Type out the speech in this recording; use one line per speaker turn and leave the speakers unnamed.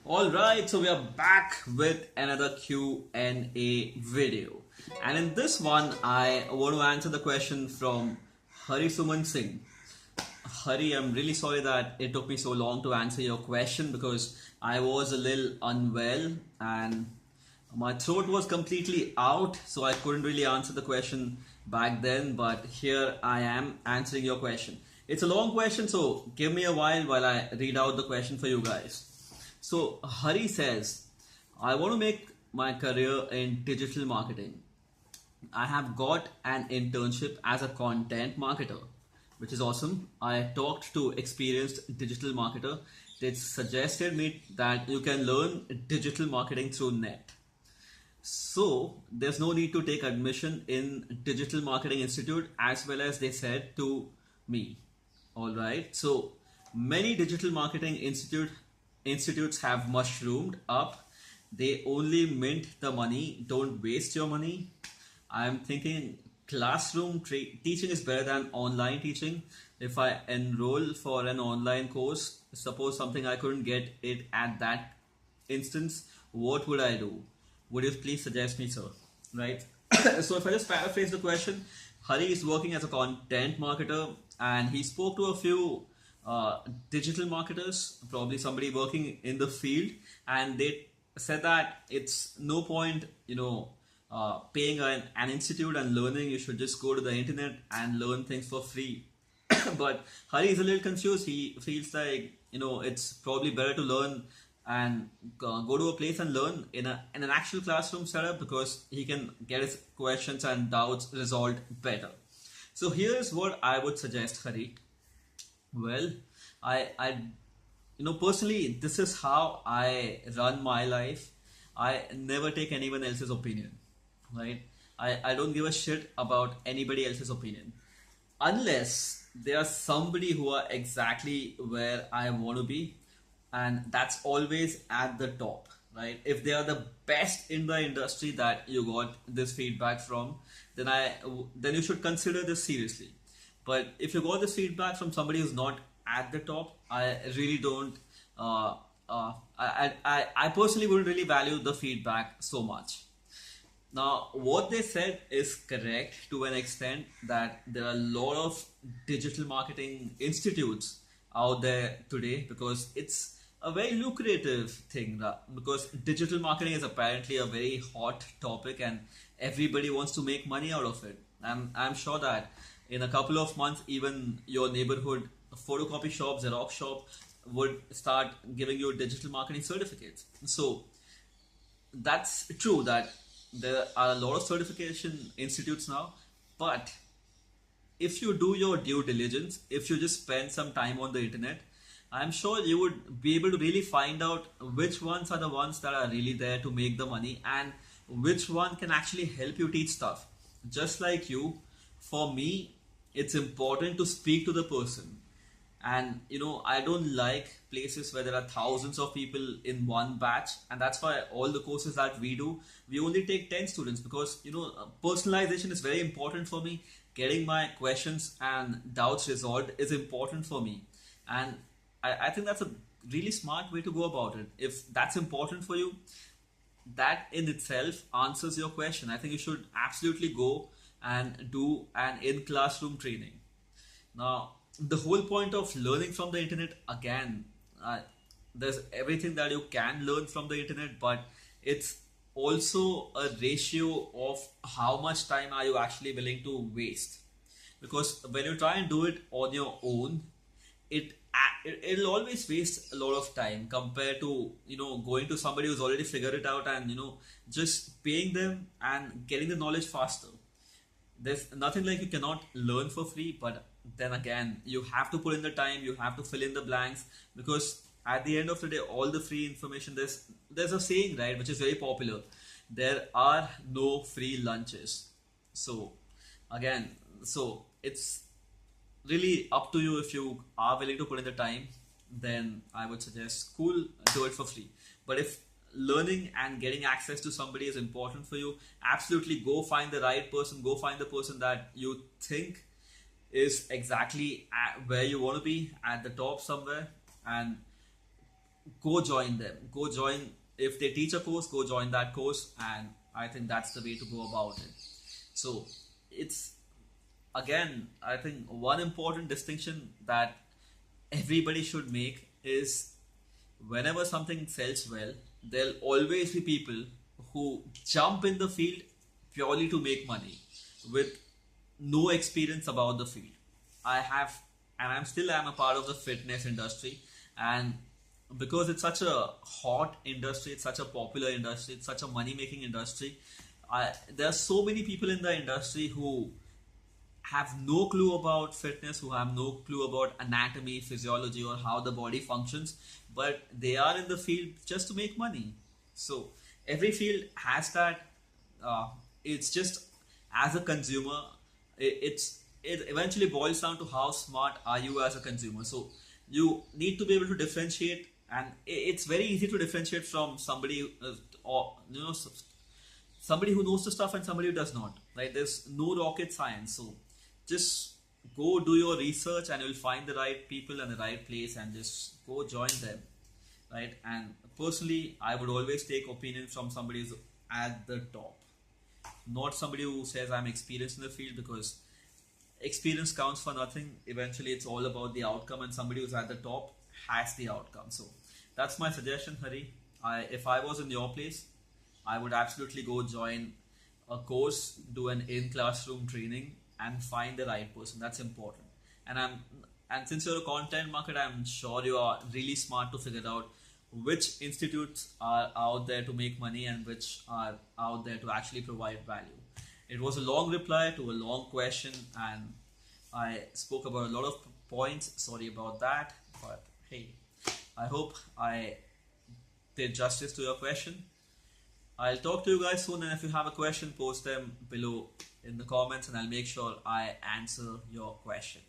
Alright, so we are back with another Q&A video. And in this one, I want to answer the question from Harisuman Singh. Hari, I'm really sorry that it took me so long to answer your question because I was a little unwell and my throat was completely out, so I couldn't really answer the question back then. But here I am answering your question. It's a long question, so give me a while I read out the question for you guys. So Hari says, I want to make my career in digital marketing. I have got an internship as a content marketer, which is awesome. I talked to experienced digital marketer. They suggested me that you can learn digital marketing through net. So there's no need to take admission in Digital Marketing Institute, as well as they said to me. All right. So many digital marketing institutes have mushroomed up. They only mint the money. Don't waste your money. I'm thinking classroom teaching is better than online teaching. If I enroll for an online course, suppose something I couldn't get it at that instance, what would I do? Would you please suggest me, sir? Right. So if I just paraphrase the question, Hari is working as a content marketer and he spoke to a few digital marketers, probably somebody working in the field, and they said that it's no point, paying an institute and learning. You should just go to the internet and learn things for free. But Hari is a little confused. He feels like it's probably better to learn and go to a place and learn in an actual classroom setup because he can get his questions and doubts resolved better. So here's what I would suggest, Hari. Well, I personally, this is how I run my life. I never take anyone else's opinion, right? I don't give a shit about anybody else's opinion unless they are somebody who are exactly where I want to be, and that's always at the top, right? If they are the best in the industry that you got this feedback from, then you should consider this seriously. But if you got this feedback from somebody who's not at the top, I really don't. I personally wouldn't really value the feedback so much. Now, what they said is correct to an extent that there are a lot of digital marketing institutes out there today because it's a very lucrative thing. Because digital marketing is apparently a very hot topic and everybody wants to make money out of it. I'm sure that in a couple of months, even your neighborhood photocopy shop, Xerox shop would start giving you digital marketing certificates. So that's true that there are a lot of certification institutes now, but if you do your due diligence, if you just spend some time on the internet, I'm sure you would be able to really find out which ones are the ones that are really there to make the money and which one can actually help you teach stuff. Just like you, for me, it's important to speak to the person. And I don't like places where there are thousands of people in one batch, and that's why all the courses that we do, we only take 10 students because personalization is very important for me. Getting my questions and doubts resolved is important for me, and I think that's a really smart way to go about it. If that's important for you, that in itself answers your question. I think you should absolutely go and do an in-classroom training. Now, the whole point of learning from the internet, again, there's everything that you can learn from the internet, but it's also a ratio of how much time are you actually willing to waste. Because when you try and do it on your own, it'll always waste a lot of time compared to going to somebody who's already figured it out and just paying them and getting the knowledge faster. There's nothing like you cannot learn for free, but then again, you have to put in the time, you have to fill in the blanks, because at the end of the day, all the free information, there's a saying, right, which is very popular. There are no free lunches. So again, so it's really up to you. If you are willing to put in the time, then I would suggest cool, do it for free. But if learning and getting access to somebody is important for you, absolutely go find the right person, go find the person that you think is exactly at where you want to be, at the top somewhere, and go join them. Go join, if they teach a course, go join that course, and I think that's the way to go about it. So it's, again, I think one important distinction that everybody should make is, whenever something sells well, there'll always be people who jump in the field purely to make money with no experience about the field. I have, and I'm still am a part of the fitness industry, and because it's such a hot industry, it's such a popular industry, it's such a money making industry. There are so many people in the industry who have no clue about fitness, who have no clue about anatomy, physiology, or how the body functions, but they are in the field just to make money. So every field has that. It's just, as a consumer, it eventually boils down to how smart are you as a consumer. So you need to be able to differentiate, and it's very easy to differentiate from somebody, or somebody who knows the stuff and somebody who does not. Right? There's no rocket science. So just go do your research and you'll find the right people and the right place, and just go join them. Right? And personally, I would always take opinion from somebody who's at the top, not somebody who says I'm experienced in the field, because experience counts for nothing. Eventually it's all about the outcome, and somebody who's at the top has the outcome. So that's my suggestion, Hari. If I was in your place, I would absolutely go join a course, do an in-classroom training, and find the right person. That's important. And since you're a content marketer, I'm sure you are really smart to figure out which institutes are out there to make money and which are out there to actually provide value. It was a long reply to a long question, and I spoke about a lot of points. Sorry about that, but hey, I hope I did justice to your question. I'll talk to you guys soon, and if you have a question, post them below in the comments, and I'll make sure I answer your question.